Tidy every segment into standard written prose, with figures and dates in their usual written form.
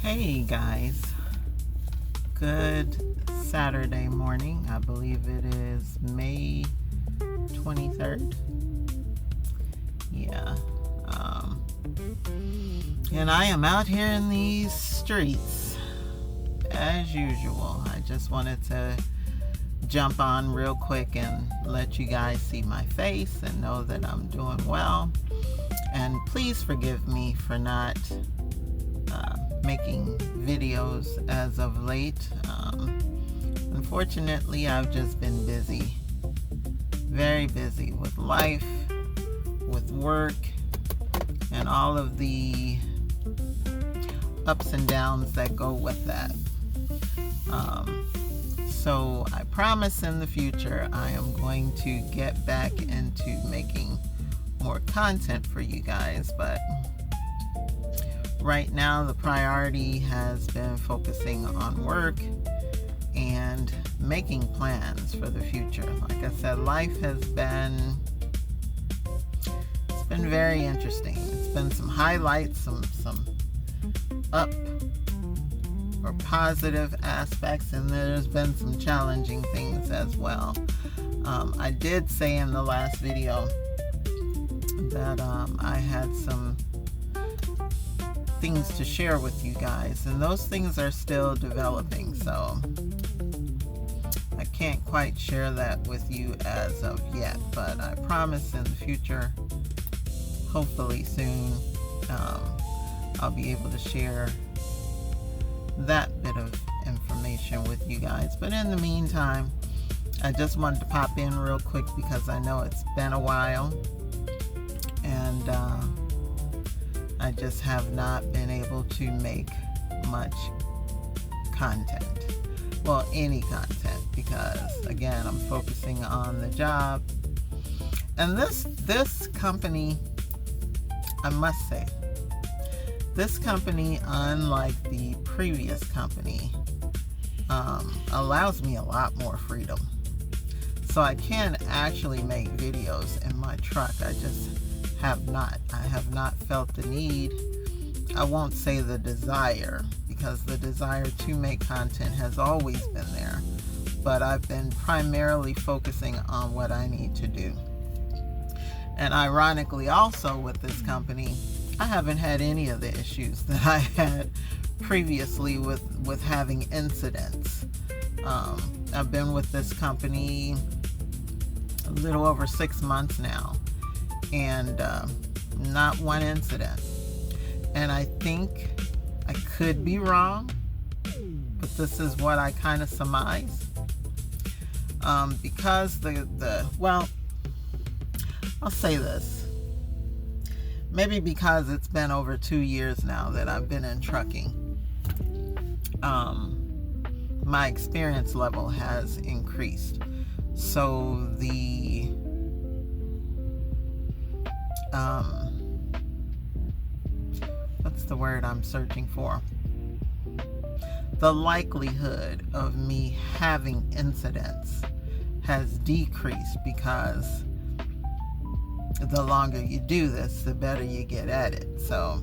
Hey guys, good Saturday morning. I believe it is May 23rd. Yeah. And I am out here in these streets as usual. I just wanted to jump on real quick and let you guys see my face and know that I'm doing well. And please forgive me for not making videos as of late. Unfortunately, I've just been busy, very busy with life, with work, and all of the ups and downs that go with that. So I promise in the future I am going to get back into making more content for you guys, but right now the priority has been focusing on work and making plans for the future. Like I said, life has been very interesting. It's been some highlights, some up or positive aspects, and there's been some challenging things as well. I did say in the last video that I had some things to share with you guys, and those things are still developing, so I can't quite share that with you as of yet, but I promise in the future, hopefully soon, I'll be able to share that bit of information with you guys. But in the meantime, I just wanted to pop in real quick because I know it's been a while, and I just have not been able to make much content. Well, any content, because again, I'm focusing on the job. And this company, I must say, this company, unlike the previous company, allows me a lot more freedom. So I can actually make videos in my truck. I just have not. I have not felt the need. I won't say the desire, because the desire to make content has always been there. But I've been primarily focusing on what I need to do. And ironically, also with this company, I haven't had any of the issues that I had previously with having incidents. I've been with this company a little over 6 months now, and not one incident. And I think, I could be wrong, but this is what I kind of surmise. Because well, I'll say this. Maybe because it's been over 2 years now that I've been in trucking, my experience level has increased. So the what's the word I'm searching for? The likelihood of me having incidents has decreased, because the longer you do this, the better you get at it. So,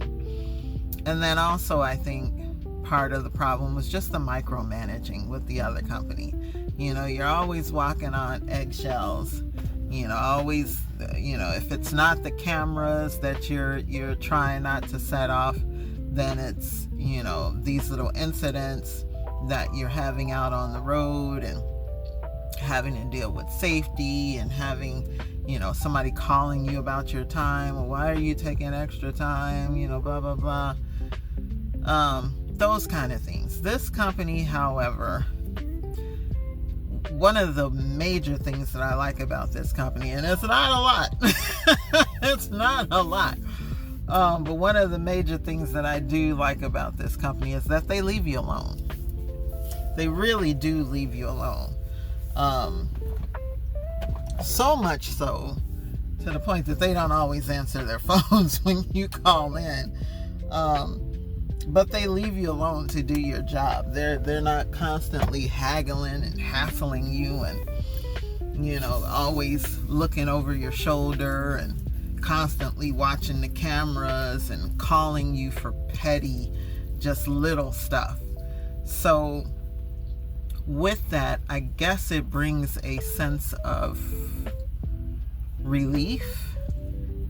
and then also I think part of the problem was just the micromanaging with the other company. You know, you're always walking on eggshells. You know, always, if it's not the cameras that you're trying not to set off, then it's, these little incidents that you're having out on the road, and having to deal with safety, and having, somebody calling you about your time. Well, why are you taking extra time? Blah, blah, blah. Those kind of things. This company, however, one of the major things that I like about this company, and it's not a lot, it's not a lot, but one of the major things that I do like about this company is that they leave you alone. They really do leave you alone. So much so, to the point that they don't always answer their phones when you call in. But they leave you alone to do your job. They're not constantly haggling and hassling you, and always looking over your shoulder, and constantly watching the cameras and calling you for petty just little stuff. So with that, I guess it brings a sense of relief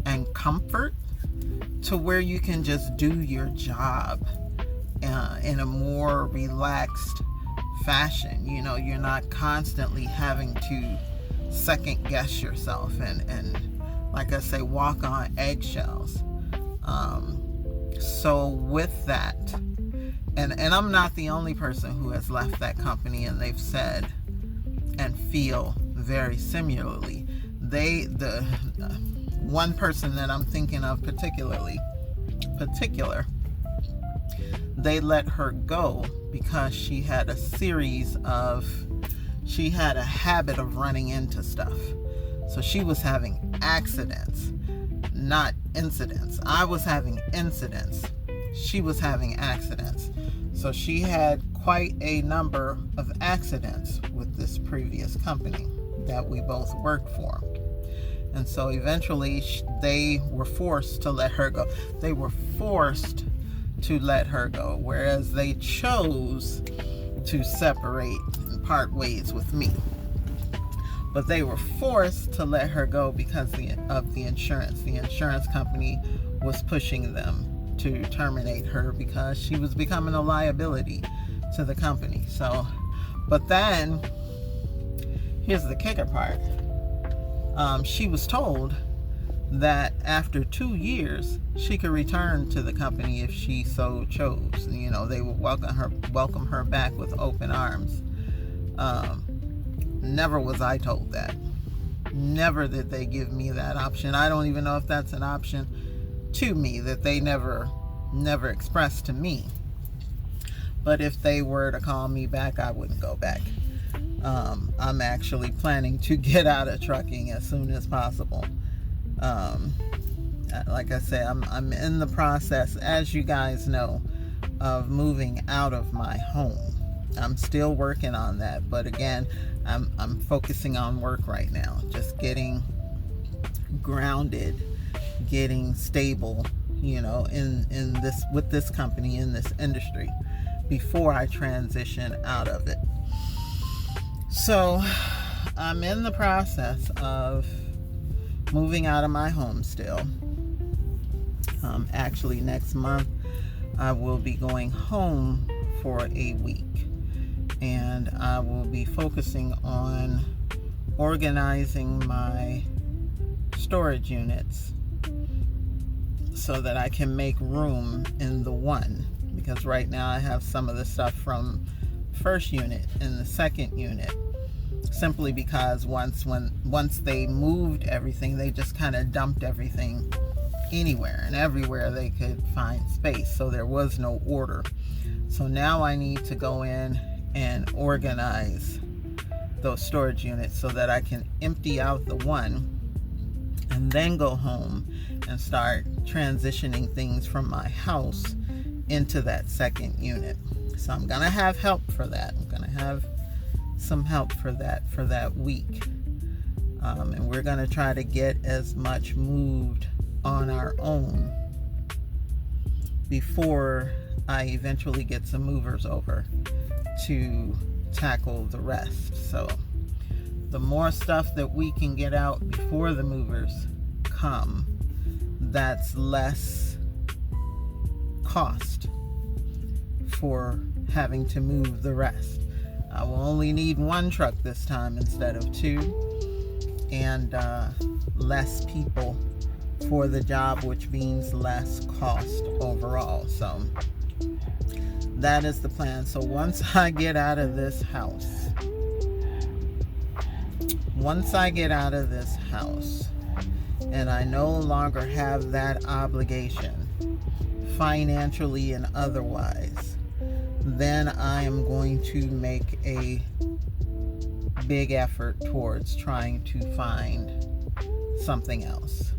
and comfort to where you can just do your job in a more relaxed fashion. You know, you're not constantly having to second guess yourself and like I say, walk on eggshells. So with that, and I'm not the only person who has left that company, and they've said and feel very similarly. The one person that I'm thinking of particular, they let her go because she had a habit of running into stuff. So she was having accidents, not incidents. I was having incidents. She was having accidents. So she had quite a number of accidents with this previous company that we both worked for. And so eventually they were forced to let her go. They were forced to let her go, whereas they chose to separate and part ways with me. But they were forced to let her go because of the insurance. The insurance company was pushing them to terminate her because she was becoming a liability to the company. So, but then, here's the kicker part. She was told that after 2 years, she could return to the company if she so chose. You know, they would welcome her back with open arms. Never was I told that. Never did they give me that option. I don't even know if that's an option to me, that they never expressed to me. But if they were to call me back, I wouldn't go back. I'm actually planning to get out of trucking as soon as possible. Like I said, I'm in the process, as you guys know, of moving out of my home. I'm still working on that, but again, I'm focusing on work right now, just getting grounded, getting stable, you know, in this, with this company, in this industry, before I transition out of it. So I'm in the process of moving out of my home still. Actually, next month I will be going home for a week, and I will be focusing on organizing my storage units so that I can make room in the one, because right now I have some of the stuff from first unit in the second unit, simply because once they moved everything, they just kind of dumped everything anywhere and everywhere they could find space, so there was no order. So now I need to go in and organize those storage units so that I can empty out the one and then go home and start transitioning things from my house into that second unit. So I'm gonna have help for that. I'm gonna have some help for that week, and we're gonna try to get as much moved on our own before I eventually get some movers over to tackle the rest. So the more stuff that we can get out before the movers come, that's less cost for having to move the rest. I will only need one truck this time instead of two, and less people for the job, which means less cost overall. So that is the plan. So once I get out of this house, and I no longer have that obligation, financially and otherwise, then I am going to make a big effort towards trying to find something else.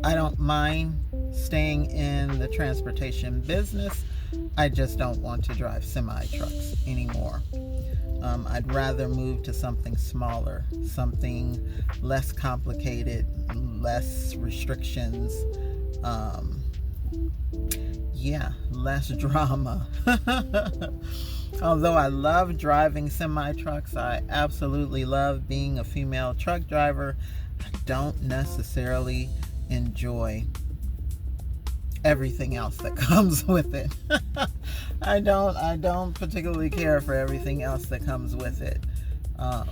I don't mind staying in the transportation business. I just don't want to drive semi-trucks anymore. I'd rather move to something smaller, something less complicated, less restrictions, Yeah, less drama. Although I love driving semi trucks, I absolutely love being a female truck driver. I don't necessarily enjoy everything else that comes with it. I don't particularly care for everything else that comes with it. Um,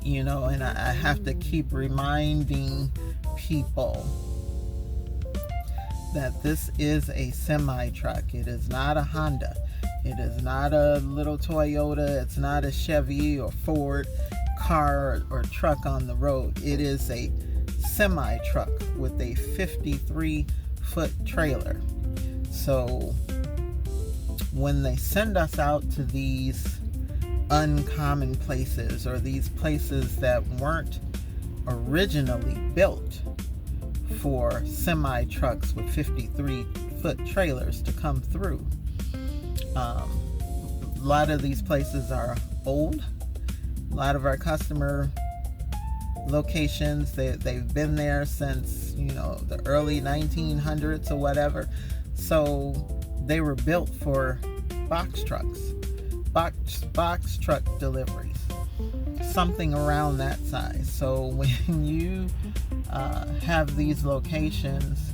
and I have to keep reminding people that this is a semi truck. It is not a Honda. It is not a little Toyota. It's not a Chevy or Ford car or truck on the road. It is a semi truck with a 53-foot trailer. So when they send us out to these uncommon places, or these places that weren't originally built for semi trucks with 53-foot trailers to come through, a lot of these places are old. A lot of our customer locations, they've been there since the early 1900s or whatever. So they were built for box trucks, box truck deliveries, something around that size. So when you have these locations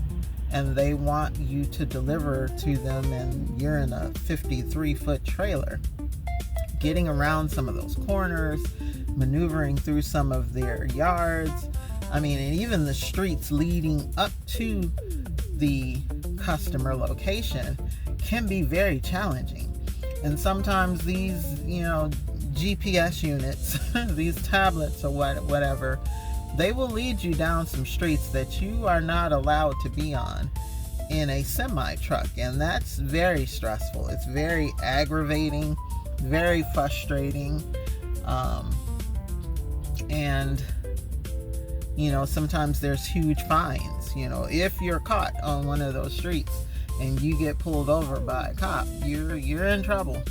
and they want you to deliver to them and you're in a 53-foot trailer, getting around some of those corners, maneuvering through some of their yards, and even the streets leading up to the customer location can be very challenging. And sometimes these, GPS units, these tablets or whatever, they will lead you down some streets that you are not allowed to be on in a semi truck. And that's very stressful. It's very aggravating, very frustrating. And sometimes there's huge fines. If you're caught on one of those streets and you get pulled over by a cop, you're in trouble.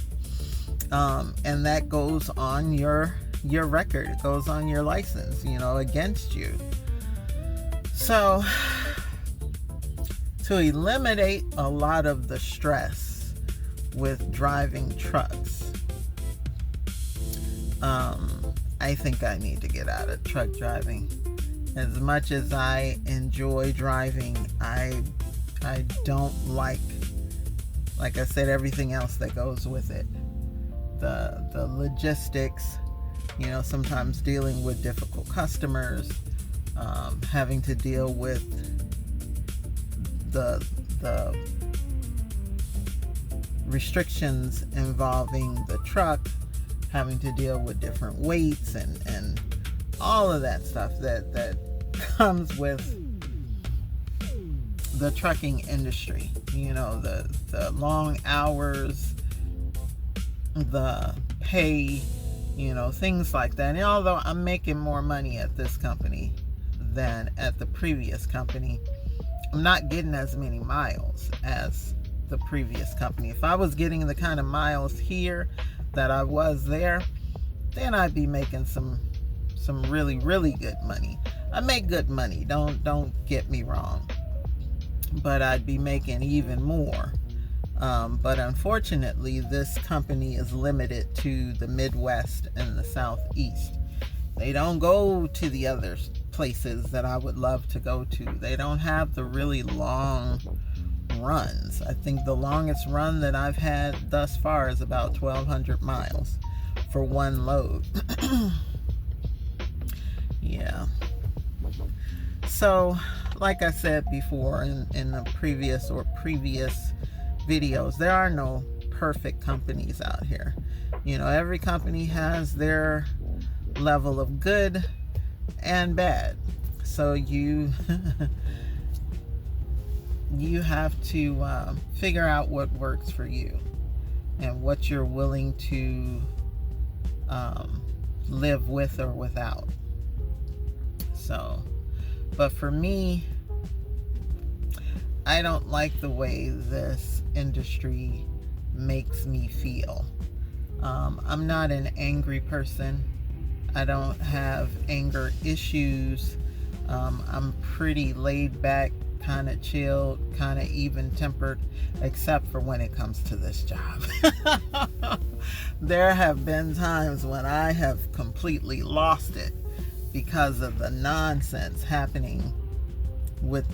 And that goes on your record. It goes on your license, against you. So to eliminate a lot of the stress with driving trucks, I think I need to get out of truck driving. As much as I enjoy driving, I don't like I said, everything else that goes with it. The logistics, sometimes dealing with difficult customers, having to deal with the restrictions involving the truck, having to deal with different weights and all of that stuff that comes with the trucking industry. The long hours, the pay, things like that. And although I'm making more money at this company than at the previous company, I'm not getting as many miles as the previous company. If I was getting the kind of miles here that I was there, then I'd be making some really, really good money. I make good money, don't get me wrong, but I'd be making even more. But unfortunately, this company is limited to the Midwest and the Southeast. They don't go to the other places that I would love to go to. They don't have the really long runs. I think the longest run that I've had thus far is about 1,200 miles for one load. Yeah. So, like I said before in the previous videos, there are no perfect companies out here. Every company has their level of good and bad. So you have to figure out what works for you and what you're willing to live with or without. So, but for me, I don't like the way this industry makes me feel. I'm not an angry person. I don't have anger issues. I'm pretty laid back, kind of chilled, kind of even tempered, except for when it comes to this job. There have been times when I have completely lost it because of the nonsense happening with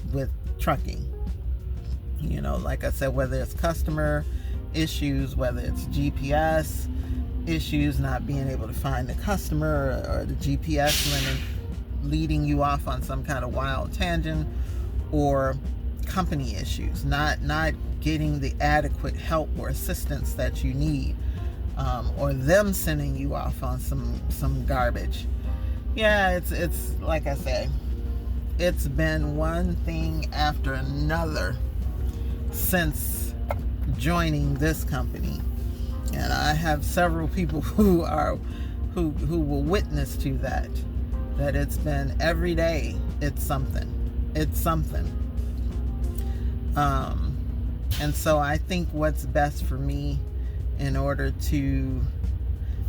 trucking. You know, like I said, whether it's customer issues, whether it's GPS issues, not being able to find the customer, or the GPS leading you off on some kind of wild tangent, or company issues, not getting the adequate help or assistance that you need, or them sending you off on some garbage. Yeah, it's like I said, it's been one thing after another since joining this company, and I have several people who will witness to that it's been every day. It's something. And so I think what's best for me, in order to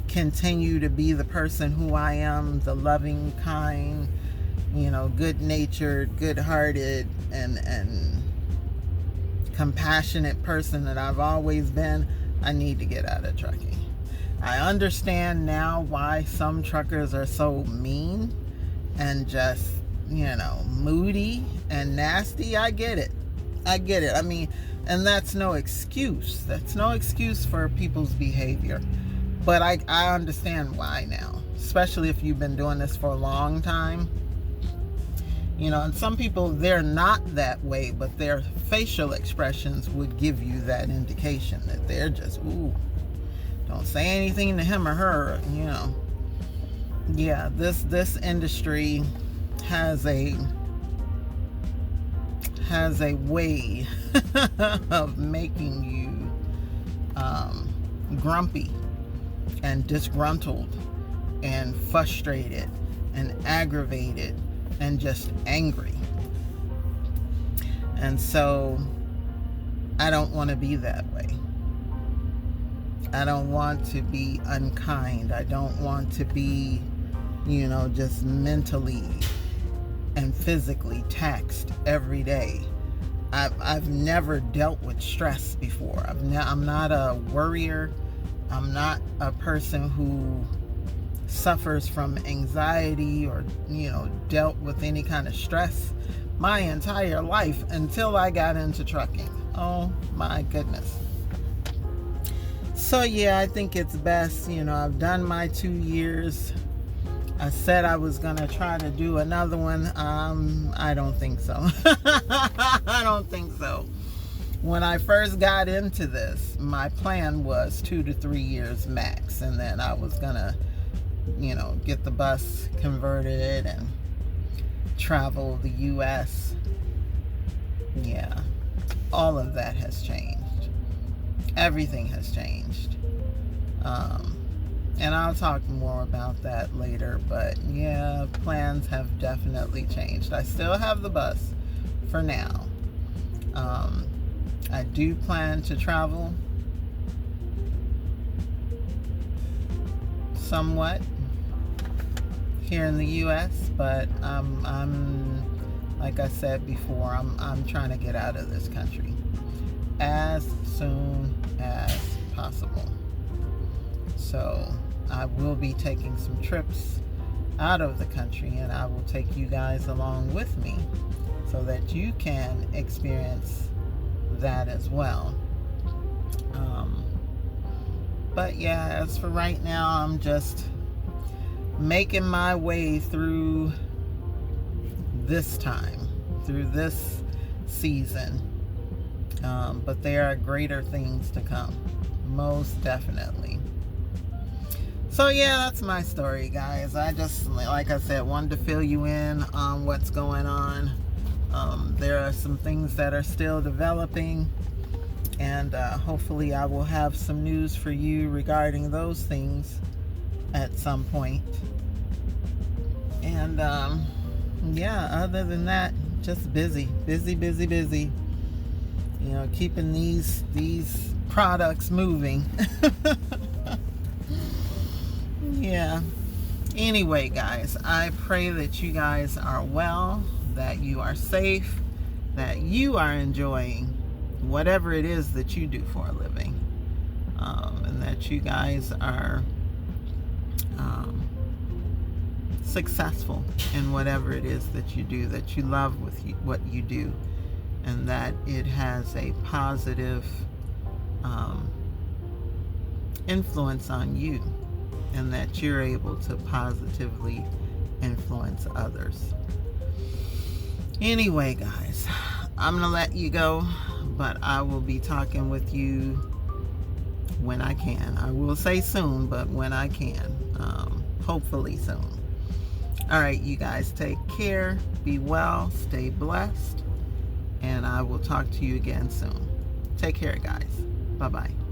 continue to be the person who I am, the loving, kind, good-natured, good-hearted, and compassionate person that I've always been, I need to get out of trucking. I understand now why some truckers are so mean and just, moody and nasty. I get it. I mean, and that's no excuse. That's no excuse for people's behavior. But I understand why now, especially if you've been doing this for a long time. And some people, they're not that way, but their facial expressions would give you that indication that they're just, ooh, don't say anything to him or her, Yeah, this industry has a way of making you grumpy and disgruntled and frustrated and aggravated and just angry. And so I don't want to be that way. I don't want to be unkind. I don't want to be, just mentally and physically taxed every day. I've never dealt with stress before. I'm not a worrier. I'm not a person who suffers from anxiety or, dealt with any kind of stress my entire life until I got into trucking. Oh my goodness. So yeah, I think it's best, I've done my 2 years. I said I was going to try to do another one. I don't think so. I don't think so. When I first got into this, my plan was 2 to 3 years max. And then I was going to, get the bus converted and travel the U.S. Yeah. All of that has changed. Everything has changed. And I'll talk more about that later, but yeah, plans have definitely changed. I still have the bus for now. I do plan to travel somewhat here in the U.S., but I'm like I said before, I'm trying to get out of this country as soon as possible. So I will be taking some trips out of the country, and I will take you guys along with me so that you can experience that as well. But yeah, as for right now, I'm just making my way through this time, through this season. But there are greater things to come, most definitely. So yeah, that's my story, guys. I just, like I said, wanted to fill you in on what's going on. There are some things that are still developing, and hopefully I will have some news for you regarding those things at some point. And yeah, other than that, just busy, keeping these products moving. Yeah. Anyway, guys, I pray that you guys are well, that you are safe, that you are enjoying whatever it is that you do for a living, and that you guys are successful in whatever it is that you do, that you love with what you do, and that it has a positive influence on you, and that you're able to positively influence others. Anyway, guys, I'm gonna let you go, but I will be talking with you when I can. I will say soon, but when I can, hopefully soon. All right, you guys, take care, be well, stay blessed, and I will talk to you again soon. Take care, guys. Bye-bye.